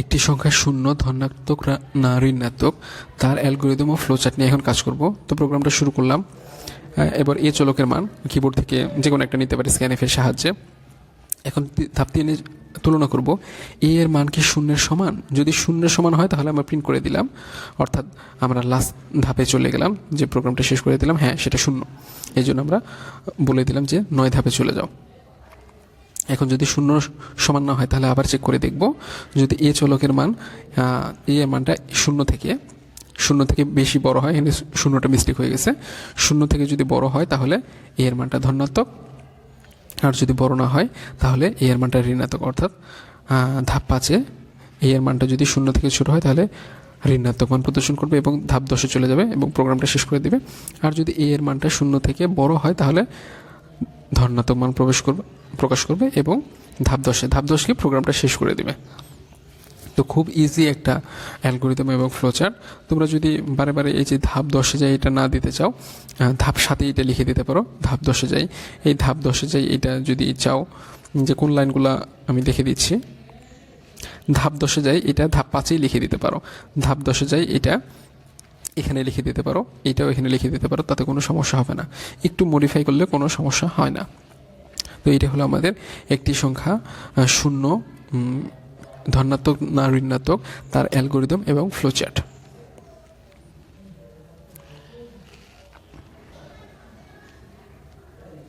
একটি সংখ্যা শূন্য, ধনাত্মক না ঋণাত্মক, তার অ্যালগরিদম ও ফ্লোচার্ট নিয়ে এখন কাজ করব। তো প্রোগ্রামটা শুরু করলাম। এবার এ চলকের মান কিবোর্ড থেকে যে কোনো একটা নিতে পারি স্ক্যানএফের সাহায্যে। এখন ধাপ 3 তুলনা করব। এ এর মান কি শূন্যের সমান? যদি শূন্যের সমান হয় তাহলে আমরা প্রিন্ট করে দিলাম, অর্থাৎ আমরা লাস্ট ধাপে চলে গেলাম, যে প্রোগ্রামটা শেষ করে দিলাম, হ্যাঁ সেটা শূন্য, এই জন্য আমরা বলে দিলাম যে 9 ধাপে চলে যাও। এখন যদি শূন্য সমান না হয় তাহলে আবার চেক করে দেখব, যদি এ চলকের মান এ এর মানটা শূন্য থেকে বেশি বড় হয়, এখানে শূন্যটা মিস্টেক হয়ে গেছে, শূন্য থেকে যদি বড় হয় তাহলে এ এর মানটা ধনাত্মক, আর যদি বড় না হয় তাহলে এ এর মানটা ঋণাত্মক। অর্থাৎ ধাপ 5-এ এ এর মানটা যদি শূন্য থেকে ছোট হয় তাহলে ঋণাত্মক মান প্রদর্শন করবে এবং ধাপ 10-এ চলে যাবে এবং প্রোগ্রামটা শেষ করে দেবে। আর যদি এ এর মানটা শূন্য থেকে বড় হয় তাহলে ধনাত্মক মান প্রকাশ করবে এবং ধাপ 10-কে প্রোগ্রামটা শেষ করে দেবে। তো খুব ইজি একটা অ্যালগরিদম এবং ফ্লোচার্ট। তোমরা যদি বারে বারে এই যে ধাপ 10-এ যাই এটা না দিতে চাও, ধাপ 7-এ এটা লিখে দিতে পারো, ধাপ 10-এ যাই, এই ধাপ 10-এ যাই এটা যদি চাও, যে কোন লাইনগুলো আমি দেখে দিচ্ছি, ধাপ 10-এ যাই এটা ধাপ 5-এই লিখে দিতে পারো, ধাপ 10-এ যাই এটা এখানে লিখে দিতে পারো, এটাও এখানে লিখে দিতে পারো, তাতে কোনো সমস্যা হবে না, একটু মডিফাই করলে কোনো সমস্যা হয় না। তো এটা হলো আমাদের একটি সংখ্যা শূন্য, ধনাত্মক না ঋণাত্মক, তার অ্যালগরিদম এবং ফ্লোচার্ট।